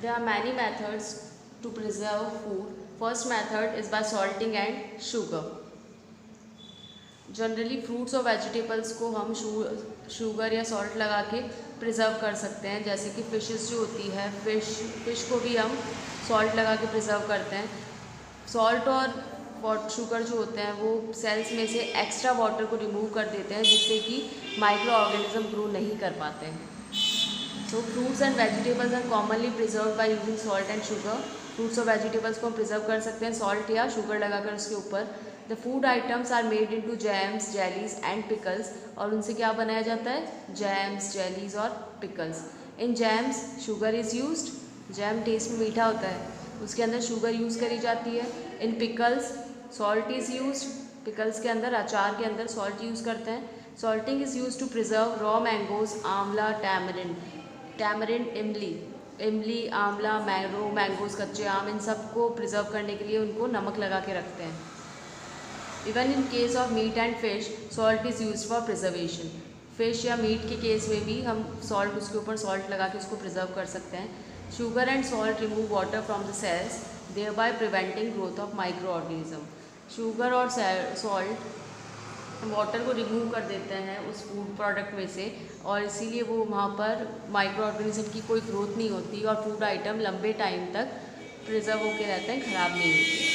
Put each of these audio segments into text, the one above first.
There are many methods to preserve food. First method is by salting and sugar. Generally fruits और vegetables को हम sugar या salt लगा के preserve कर सकते हैं, जैसे कि फ़िशेस जो होती है, फ़िश को भी हम सॉल्ट लगा के प्रिजर्व करते हैं। सॉल्ट और शुगर जो होते हैं वो सेल्स में से एक्स्ट्रा वाटर को रिमूव कर देते हैं, जिससे कि माइक्रो ऑर्गेनिज्म ग्रो नहीं कर पाते हैं। So fruits and vegetables are commonly preserved by using salt and sugar. Fruits और वेजिटेबल्स को हम प्रिजर्व कर सकते हैं सॉल्ट या शुगर लगाकर उसके ऊपर। The food items are made into jams, jellies and pickles, और उनसे क्या बनाया जाता है? जैम्स, जेलीज और pickles. In jams sugar is used, jam taste में मीठा होता है, उसके अंदर शुगर यूज़ करी जाती है। In pickles salt is used, pickles के अंदर, अचार के अंदर सॉल्ट यूज़ करते हैं। Salting is use to preserve raw mangoes, amla, tamarind, इमली, आंवला, मैंगोज, कच्चे आम, इन सब को प्रिजर्व करने के लिए उनको नमक लगा के रखते हैं। Even in case of meat and fish salt is use for preservation. Fish या मीट के केस में भी हम सॉल्ट, उसके ऊपर सॉल्ट लगा के उसको प्रिजर्व कर सकते हैं। Sugar and salt remove water from the cells, thereby preventing growth of micro organism. Sugar और सॉल्ट वाटर को रिमूव कर देते हैं उस फूड प्रोडक्ट में से, और इसीलिए वो वहाँ पर माइक्रो ऑर्गेनिज्म की कोई ग्रोथ नहीं होती और फूड आइटम लंबे टाइम तक प्रिजर्व होकर रहते हैं, ख़राब नहीं होते।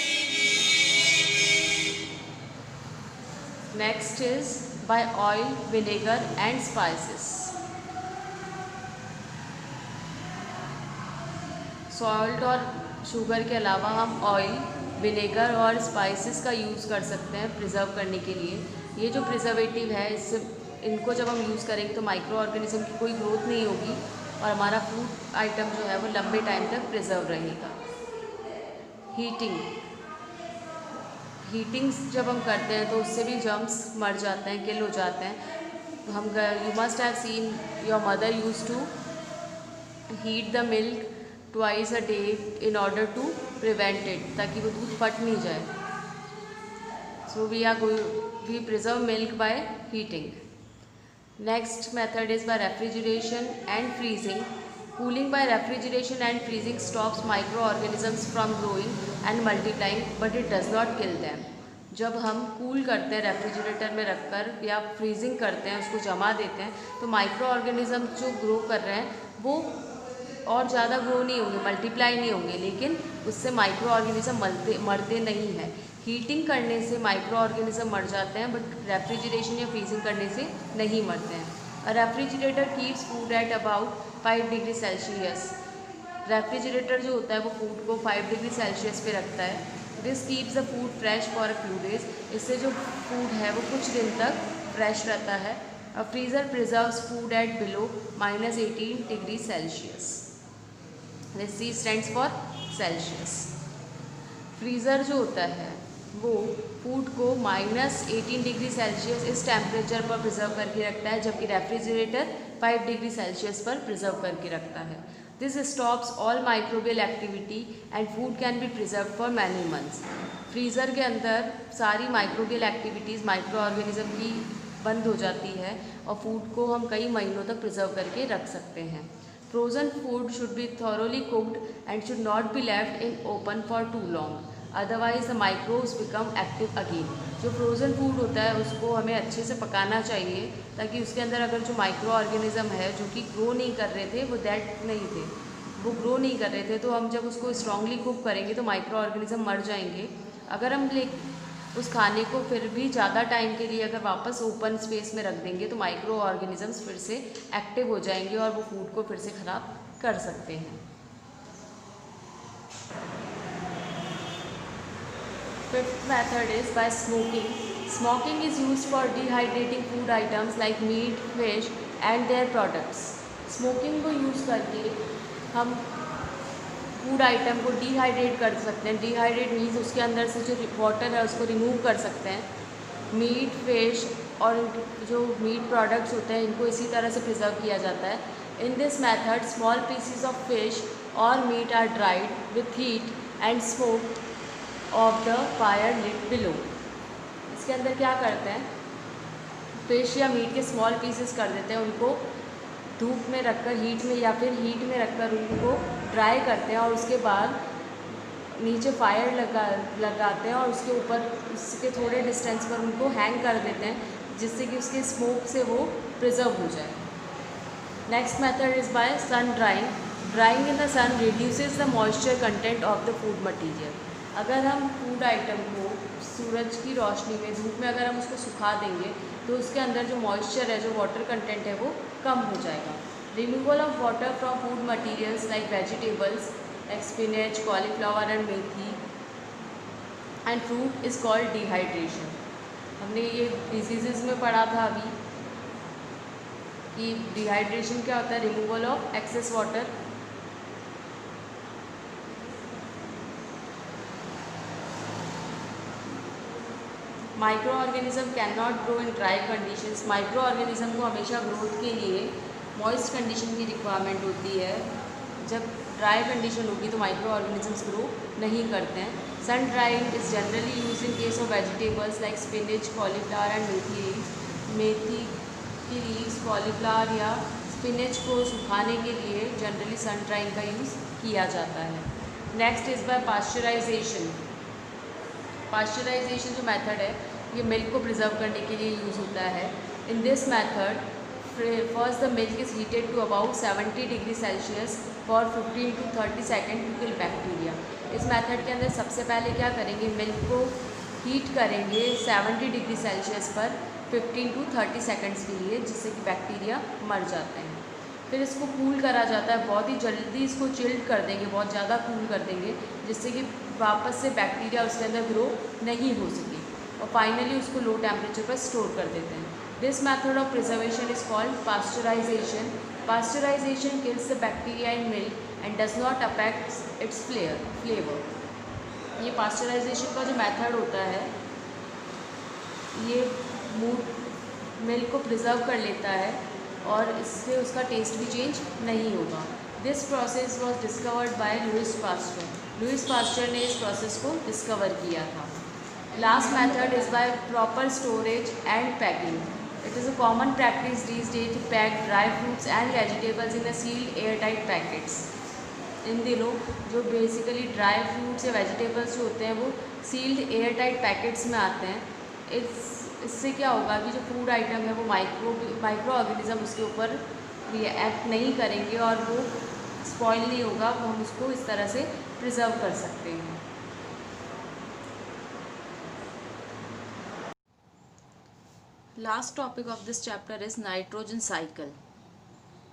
Next is by oil, vinegar and spices. Salt और शुगर के अलावा हम ऑयल, विनेगर और स्पाइसेस का यूज़ कर सकते हैं प्रिजर्व करने के लिए। ये जो प्रिजर्वेटिव है, इससे इनको जब हम यूज़ करेंगे तो माइक्रो ऑर्गेनिज्म की कोई ग्रोथ नहीं होगी और हमारा फूड आइटम जो है वो लंबे टाइम तक प्रिजर्व रहेगा। हीटिंग जब हम करते हैं तो उससे भी जर्म्स मर जाते हैं, किल हो जाते हैं। You must have seen your mother use to heat the milk twice a day in order to prevent it, ताकि वो दूध फट नहीं जाए। So we preserve milk by heating. Next method is by refrigeration and freezing. Cooling by refrigeration and freezing stops micro organisms from growing and multiplying, but it does not kill them. जब हम cool करते हैं refrigerator में रखकर या freezing करते हैं, उसको जमा देते हैं, तो माइक्रो ऑर्गेनिज्म जो ग्रो कर रहे हैं वो और ज़्यादा ग्रो नहीं होंगे, मल्टीप्लाई नहीं होंगे, लेकिन उससे माइक्रो ऑर्गेनिज्म मरते नहीं हैं। हीटिंग करने से माइक्रो ऑर्गेनिज्म मर जाते हैं, बट रेफ्रिजरेशन या फ्रीजिंग करने से नहीं मरते हैं। Refrigerator keeps food at about 5 degree Celsius. Refrigerator जो होता है वो फूड को 5 डिग्री सेल्सियस पे रखता है। This keeps the food fresh for a few days. इससे जो फूड है वो कुछ दिन तक फ्रेश रहता है। A freezer preserves food at below -18 degree Celsius. This C stands for Celsius. Freezer जो होता है वो फूड को -18 डिग्री सेल्सियस इस टेम्परेचर पर प्रिजर्व करके रखता है, जबकि रेफ्रिजरेटर 5 डिग्री सेल्सियस पर प्रिजर्व करके रखता है। This stops all microbial activity and food can be preserve for many months. Freezer के अंदर सारी माइक्रोबियल एक्टिविटीज़, माइक्रो ऑर्गेनिज्म की बंद हो जाती है और फूड को हम कई महीनों तक प्रिजर्व करके रख सकते हैं। Frozen food should be thoroughly cooked and should not be left in open for too long. Otherwise the microbes become active again. जो फ्रोज़न फूड होता है उसको हमें अच्छे से पकाना चाहिए, ताकि उसके अंदर अगर जो माइक्रो ऑर्गेनिज्म है जो कि ग्रो नहीं कर रहे थे, वो ग्रो नहीं कर रहे थे, तो हम जब उसको स्ट्रांगली कुक करेंगे तो माइक्रो ऑर्गेनिज्म मर जाएंगे। अगर हम उस खाने को फिर भी ज़्यादा टाइम के लिए अगर वापस ओपन स्पेस में रख देंगे तो माइक्रो ऑर्गेनिजम्स फिर से एक्टिव हो जाएंगे और वो फूड को फिर से ख़राब कर सकते हैं। Fifth method is by smoking. Smoking is used for dehydrating food items like meat, fish and their products. Smoking को यूज़ करके हम फूड आइटम को डिहाइड्रेट कर सकते हैं। डिहाइड्रेट मीन्स उसके अंदर से जो वाटर है उसको रिमूव कर सकते हैं। मीट, फिश और जो मीट प्रोडक्ट्स होते हैं इनको इसी तरह से प्रिजर्व किया जाता है। In this method small pieces of fish और meat are dried with heat and smoke of the fire lit below. इसके अंदर क्या करते हैं, फिश या मीट के स्मॉल पीसेस कर देते हैं, उनको धूप में रखकर हीट में या फिर हीट में रखकर उनको ड्राई करते हैं और उसके बाद नीचे फायर लगाते हैं और उसके ऊपर उसके थोड़े डिस्टेंस पर उनको हैंग कर देते हैं जिससे कि उसके स्मोक से वो प्रिजर्व हो जाए। Next method is by sun drying. Drying in the sun reduces the moisture content of the food material. अगर हम फूड आइटम को सूरज की रोशनी में धूप में अगर हम उसको सुखा देंगे तो उसके अंदर जो मॉइस्चर है, जो वाटर कंटेंट है, वो कम हो जाएगा। Removal of water from food materials like vegetables like spinach, cauliflower and methi and fruit is called dehydration। हमने ये डिजीज़ में पढ़ा था अभी कि डिहाइड्रेशन क्या होता है, removal of excess water. Micro organism can not grow in dry conditions. Micro organism को हमेशा ग्रोथ के लिए मॉइस्ट कंडीशन की रिक्वायरमेंट होती है। जब ड्राई कंडीशन होगी तो माइक्रो ऑर्गेनिजम्स ग्रो नहीं करते हैं। Sun drying is generally use in case of vegetables like spinach, cauliflower and methi leaves. मेथी की लीव्स, कॉलीफ्लावर या स्पिनच को सुखाने के लिए जनरली सन ड्राइंग का यूज़ किया जाता है। Next is by pasteurisation. Pasteurisation जो मेथड है ये मिल्क को प्रिजर्व करने के लिए यूज़ होता है। In this method first the milk is heated to about 70 degree Celsius for 15 to 30 second to kill bacteria. इस मेथड के अंदर सबसे पहले क्या करेंगे, मिल्क को हीट करेंगे 70 डिग्री सेल्सियस पर 15 to 30 सेकेंड्स के लिए, जिससे कि बैक्टीरिया मर जाते हैं। फिर इसको कूल करा जाता है, बहुत ही जल्दी इसको चिल्ड कर देंगे, बहुत ज़्यादा कूल कर देंगे जिससे कि वापस से बैक्टीरिया उसके अंदर ग्रो नहीं हो सके, और फाइनली उसको लो टेम्परेचर पर स्टोर कर देते हैं। This method of preservation is called pasteurization. Pasteurization kills the bacteria in milk and does not affect its flavor। ये पास्चराइजेशन का जो मेथड होता है ये मिल्क को प्रिजर्व कर लेता है और इससे उसका टेस्ट भी चेंज नहीं होगा। This process was discovered by Louis Pasteur. Louis Pasteur ने इस प्रोसेस को डिस्कवर किया था। Last method is by proper storage and packing. It is a common practice these days to pack dry fruits and vegetables in a sealed airtight packets। इन दिनों जो basically dry fruits या vegetables जो होते हैं वो sealed airtight packets में आते हैं। इससे क्या होगा कि जो फूड आइटम है वो माइक्रो ऑर्गेनिज्म उसके ऊपर रिएक्ट नहीं करेंगे और वो स्पॉइल नहीं होगा, वो हम उसको इस तरह से प्रिजर्व कर सकते हैं। Last topic of this chapter is nitrogen cycle।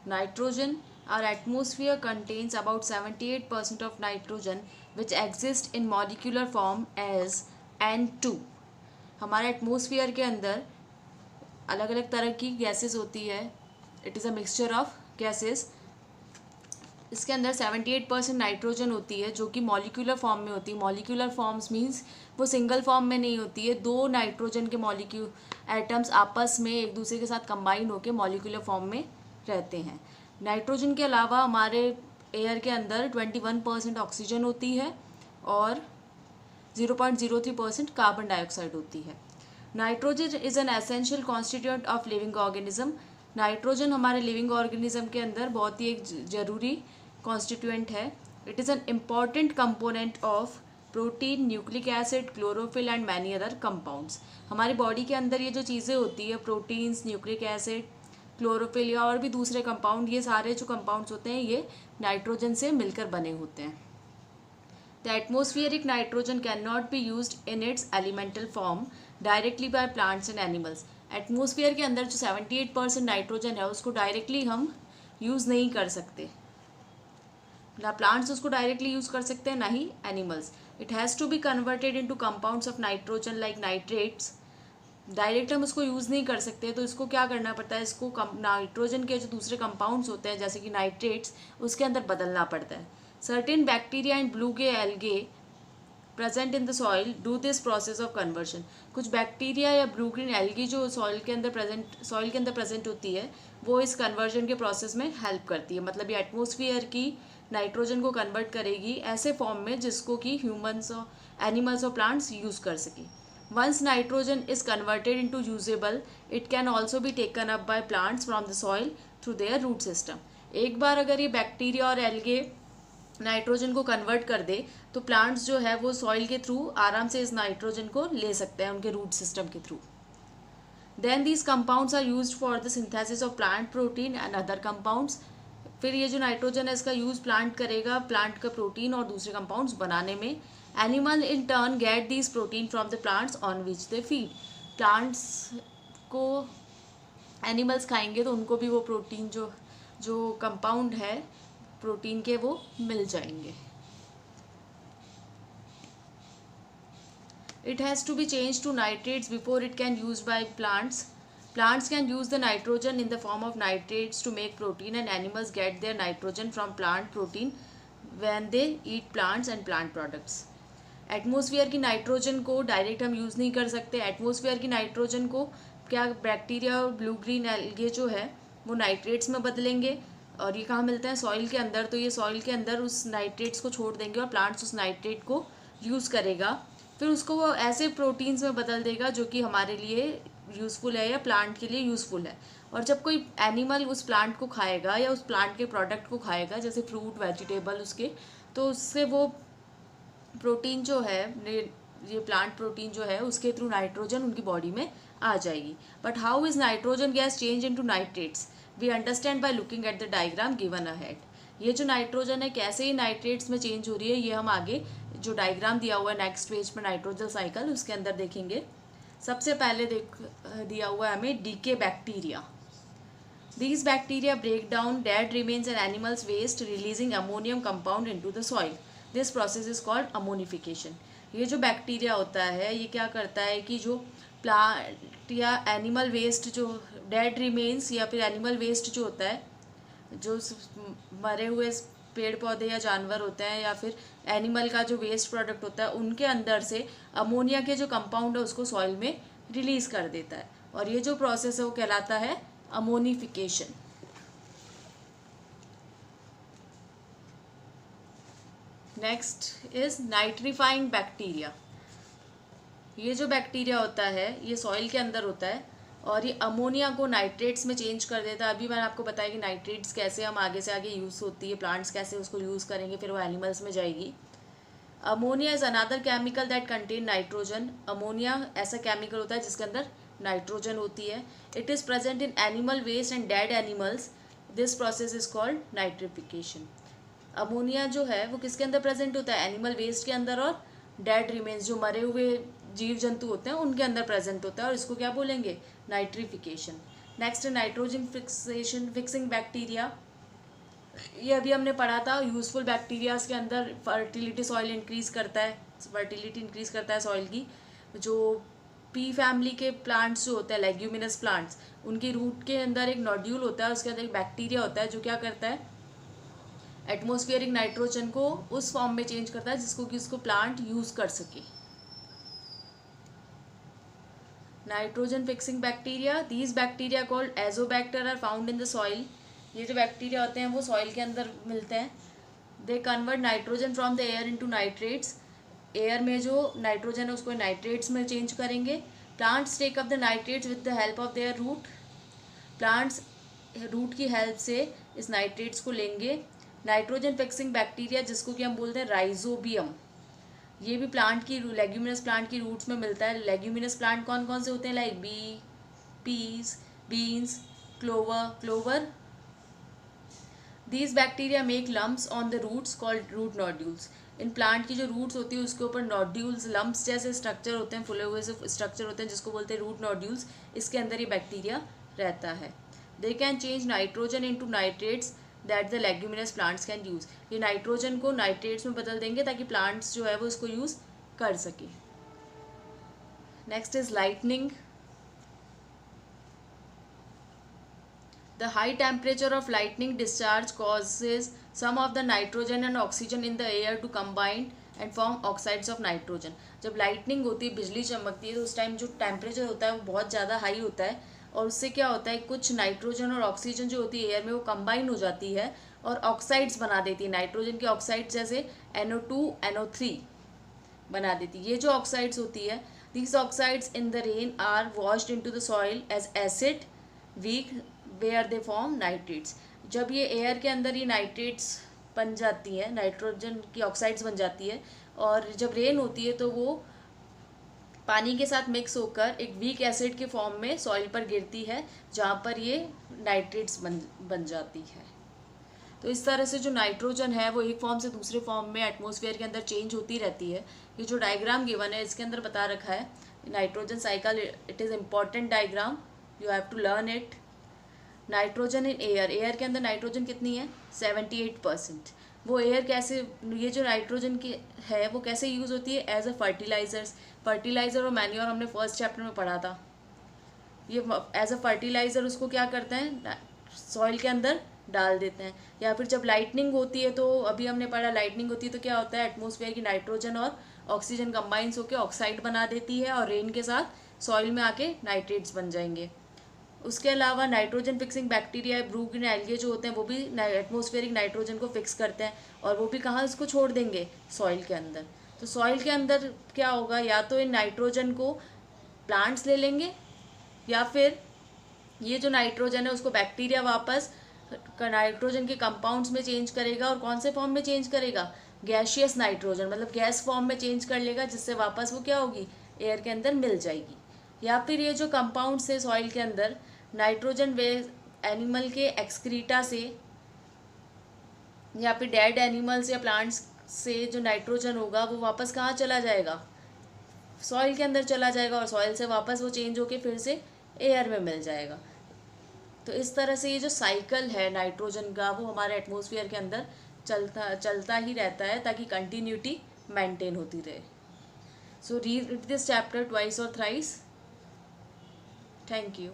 Nitrogen, our atmosphere contains about 78% of nitrogen which exists in molecular form as N2। हमारे एटमोसफियर के अंदर अलग अलग तरह की गैसेस होती है। It is a mixture of gases. इसके अंदर 78% नाइट्रोजन होती है जो कि मॉलिक्यूलर फॉर्म में होती है। मॉलिक्यूलर फॉर्म्स मींस वो सिंगल फॉर्म में नहीं होती है, दो नाइट्रोजन के एटम्स आपस में एक दूसरे के साथ कंबाइन होकर मॉलिक्यूलर फॉर्म में रहते हैं। नाइट्रोजन के अलावा हमारे एयर के अंदर 21% ऑक्सीजन होती है और 0.03% कार्बन डाइऑक्साइड होती है। Nitrogen is an essential constituent of living organism. Nitrogen हमारे लिविंग ऑर्गेनिज्म के अंदर बहुत ही एक ज़रूरी कॉन्स्टिट्यूएंट है। It is an important component of protein, nucleic acid, chlorophyll and many other compounds. हमारी बॉडी के अंदर ये जो चीज़ें होती है, प्रोटीन्स, न्यूक्लिक एसिड, क्लोरोफिल या और भी दूसरे कंपाउंड, ये सारे जो कंपाउंड्स होते हैं ये नाइट्रोजन से मिलकर बने होते हैं। The atmospheric nitrogen can not be used in its elemental form directly by plants and animals. Atmosphere के अंदर जो 78% नाइट्रोजन है उसको डायरेक्टली हम यूज़ नहीं कर सकते, ना प्लांट्स उसको डायरेक्टली यूज़ कर सकते हैं ना ही animals. It has to be converted into compounds of nitrogen like nitrates. Direct हम उसको यूज़ नहीं कर सकते, तो इसको क्या करना पड़ता है, इसको नाइट्रोजन के जो दूसरे कंपाउंड्स होते हैं जैसे कि नाइट्रेट्स, उसके अंदर बदलना पड़ता है। सर्टेन बैक्टीरिया एंड ब्लू के algae present in the soil do this process of conversion. कुछ बैक्टीरिया या ब्लू ग्रीन एल्गी जो सॉइल के अंदर प्रेजेंट होती है वो इस कन्वर्जन के प्रोसेस में हेल्प करती है। मतलब ये एटमोसफियर की नाइट्रोजन को कन्वर्ट करेगी ऐसे फॉर्म में जिसको कि ह्यूमंस और एनिमल्स और प्लांट्स यूज़ कर सकें। Once nitrogen is converted into usable, it can also be taken up by plants from the soil through their root system. एक बार अगर ये बैक्टीरिया और एल्गे नाइट्रोजन को कन्वर्ट कर दे तो प्लांट्स जो है वो सॉइल के थ्रू आराम से इस नाइट्रोजन को ले सकते हैं उनके रूट सिस्टम के through. Then these compounds are used for the synthesis of plant protein and other compounds. फिर ये जो नाइट्रोजन है इसका यूज़ प्लांट करेगा प्लांट का प्रोटीन और दूसरे कंपाउंड्स बनाने में. Animal in turn get these protein from the plants on which they feed. Plants को एनिमल्स खाएंगे तो उनको भी वो प्रोटीन जो कंपाउंड है प्रोटीन के वो मिल जाएंगे. It has to be changed to nitrates before it can used by plants. Plants can use the nitrogen in the form of nitrates to make protein and animals get their nitrogen from plant protein when they eat plants and plant products. Atmosphere की nitrogen को direct हम use नहीं कर सकते. Atmosphere की nitrogen को क्या bacteria और ब्लू ग्रीन एल्गे जो है वो नाइट्रेट्स में बदलेंगे और ये कहाँ मिलता है सॉइल के अंदर. तो ये सॉइल के अंदर उस नाइट्रेट्स को छोड़ देंगे और प्लांट्स उस नाइट्रेट को यूज़ करेगा. फिर उसको वो ऐसे प्रोटीन्स में बदल देगा जो कि हमारे लिए यूज़फुल है या प्लांट के लिए यूज़फुल है. और जब कोई एनिमल उस प्लांट को खाएगा या उस प्लांट के प्रोडक्ट को खाएगा जैसे फ्रूट वेजिटेबल उसके तो उससे वो प्रोटीन जो है ये प्लांट प्रोटीन जो है उसके थ्रू नाइट्रोजन उनकी बॉडी में आ जाएगी. But how is nitrogen gas change into nitrates we understand by looking at the diagram given ahead. ये जो नाइट्रोजन है कैसे ही नाइट्रेट्स में चेंज हो रही है ये हम आगे जो डायग्राम दिया हुआ है नेक्स्ट पेज पर नाइट्रोजन साइकिल उसके अंदर देखेंगे. सबसे पहले दिया हुआ है हमें decay bacteria. These bacteria break down dead remains and animals waste releasing ammonium compound into the soil. This process is called ammonification. ये जो बैक्टीरिया होता है ये क्या करता है कि जो प्लांट या एनिमल वेस्ट जो डेड रिमेन्स या फिर एनिमल वेस्ट जो होता है जो मरे हुए पेड़ पौधे या जानवर होते हैं या फिर एनिमल का जो वेस्ट प्रोडक्ट होता है उनके अंदर से अमोनिया के जो कंपाउंड है उसको सॉइल में रिलीज़ कर देता है. और ये जो प्रोसेस है वो कहलाता है ammonification. Next is nitrifying bacteria. ये जो बैक्टीरिया होता है ये सॉइल के अंदर होता है और ये अमोनिया को नाइट्रेट्स में चेंज कर देता है. अभी मैंने आपको बताया कि नाइट्रेट्स कैसे हम आगे से आगे यूज़ होती है प्लांट्स कैसे उसको यूज़ करेंगे फिर वो एनिमल्स में जाएगी. Ammonia is another chemical that contain nitrogen. Ammonia ऐसा केमिकल होता है जिसके अंदर नाइट्रोजन होती है. It is present in animal waste and dead animals. This process is called nitrification. Ammonia जो है वो किसके अंदर प्रेजेंट होता है एनिमल वेस्ट के अंदर और डेड रिमेन्स जो मरे हुए जीव जंतु होते हैं उनके अंदर प्रेजेंट होता है और इसको क्या बोलेंगे nitrification. Next nitrogen fixing bacteria. ये अभी हमने पढ़ा था यूजफुल बैक्टीरियाज के अंदर फर्टिलिटी सॉइल इंक्रीज करता है फर्टिलिटी इंक्रीज करता है सॉइल की. जो पी फैमिली के प्लांट्स जो होते हैं लेग्यूमिनस प्लांट्स उनकी रूट के अंदर एक नोड्यूल होता है उसके अंदर एक बैक्टीरिया होता है जो क्या करता है एटमॉस्फेरिक नाइट्रोजन को उस फॉर्म में चेंज करता है जिसको कि उसको प्लांट यूज़ कर सके. Nitrogen fixing bacteria. These bacteria called azotobacter are found in the soil. ये जो बैक्टीरिया होते हैं वो सॉइल के अंदर मिलते हैं. They convert nitrogen from the air into nitrates. Air में जो नाइट्रोजन है उसको नाइट्रेट्स में चेंज करेंगे. Plants take up the nitrates with the help of their root. Plants root की हेल्प से इस नाइट्रेट्स को लेंगे. नाइट्रोजन फिक्सिंग बैक्टीरिया जिसको कि हम बोलते हैं राइजोबियम. ये भी प्लांट की लेग्यूमिनस प्लांट की रूट्स में मिलता है. लेग्यूमिनस प्लांट कौन कौन से होते हैं like be peas beans clover. These bacteria make lumps on the roots called root nodules. इन प्लांट की जो रूट्स होती है उसके ऊपर नोड्यूल्स लम्प्स जैसे स्ट्रक्चर होते हैं फुले हुए से स्ट्रक्चर होते हैं जिसको बोलते हैं रूट नोड्यूल्स. इसके अंदर ये बैक्टीरिया रहता है. They can change nitrogen into nitrates that the leguminous plants can use. ये नाइट्रोजन को नाइट्रेट्स में बदल देंगे ताकि प्लांट्स जो है वो इसको यूज़ कर सके. Next is lightning. The high temperature of lightning discharge causes some of the nitrogen and oxygen in the air to combine and form oxides of nitrogen. जब लाइटनिंग होती है बिजली चमकती है तो उस टाइम जो टेम्परेचर होता है वो बहुत ज़्यादा हाई होता है और उससे क्या होता है कुछ नाइट्रोजन और ऑक्सीजन जो होती है एयर में वो कंबाइन हो जाती है और ऑक्साइड्स बना देती है. नाइट्रोजन की ऑक्साइड्स जैसे NO2 NO3 बना देती है. ये जो ऑक्साइड्स होती है These oxides in the rain are washed into the soil as acid weak where they form nitrates. जब ये एयर के अंदर ये नाइट्रेट्स बन जाती है, नाइट्रोजन की ऑक्साइड्स बन जाती है, और जब रेन होती है तो वो पानी के साथ मिक्स होकर एक वीक एसिड के फॉर्म में सॉइल पर गिरती है, जहाँ पर ये नाइट्रेट्स बन जाती है। तो इस तरह से जो नाइट्रोजन है वो एक फॉर्म से दूसरे फॉर्म में एटमॉस्फेयर के अंदर चेंज होती रहती है। ये जो डायग्राम गिवन है इसके अंदर बता रखा है nitrogen cycle, it is important diagram, you have to learn it. Nitrogen in air, air के अंदर नाइट्रोजन कितनी है 78%। वो एयर कैसे, ये जो नाइट्रोजन की है वो कैसे यूज़ होती है एज अ फर्टिलाइज़र और मैन्योर, हमने फर्स्ट चैप्टर में पढ़ा था। ये एज अ फर्टिलाइज़र उसको क्या करते हैं सॉइल के अंदर डाल देते हैं। या फिर जब लाइटनिंग होती है, तो अभी हमने पढ़ा लाइटनिंग होती है तो क्या होता है एटमॉस्फेयर की नाइट्रोजन और ऑक्सीजन कंबाइंस होकर ऑक्साइड बना देती है और रेन के साथ सॉइल में आके नाइट्रेट्स बन जाएंगे। उसके अलावा नाइट्रोजन फिक्सिंग बैक्टीरिया, ब्रूगिन एल्गे जो होते हैं वो भी एटमॉस्फेरिक नाइट्रोजन को फिक्स करते हैं, और वो भी कहाँ इसको छोड़ देंगे सॉइल के अंदर। तो सॉइल के अंदर क्या होगा, या तो इन नाइट्रोजन को प्लांट्स ले लेंगे, या फिर ये जो नाइट्रोजन है उसको बैक्टीरिया वापस नाइट्रोजन के कंपाउंड्स में चेंज करेगा, और कौन से फॉर्म में चेंज करेगा गैशियस नाइट्रोजन, मतलब गैस फॉर्म में चेंज कर लेगा, जिससे वापस वो क्या होगी एयर के अंदर मिल जाएगी। या फिर ये जो कंपाउंड्स है सॉइल के अंदर नाइट्रोजन वे एनिमल के एक्सक्रीटा से या फिर डेड एनिमल्स या प्लांट्स से जो नाइट्रोजन होगा वो वापस कहाँ चला जाएगा सॉइल के अंदर चला जाएगा, और सॉइल से वापस वो चेंज होके फिर से एयर में मिल जाएगा। तो इस तरह से ये जो साइकिल है नाइट्रोजन का वो हमारे एटमॉस्फेयर के अंदर चलता ही रहता है, ताकि कंटिन्यूटी मेंटेन होती रहे। So read this chapter twice और थ्राइस। Thank you.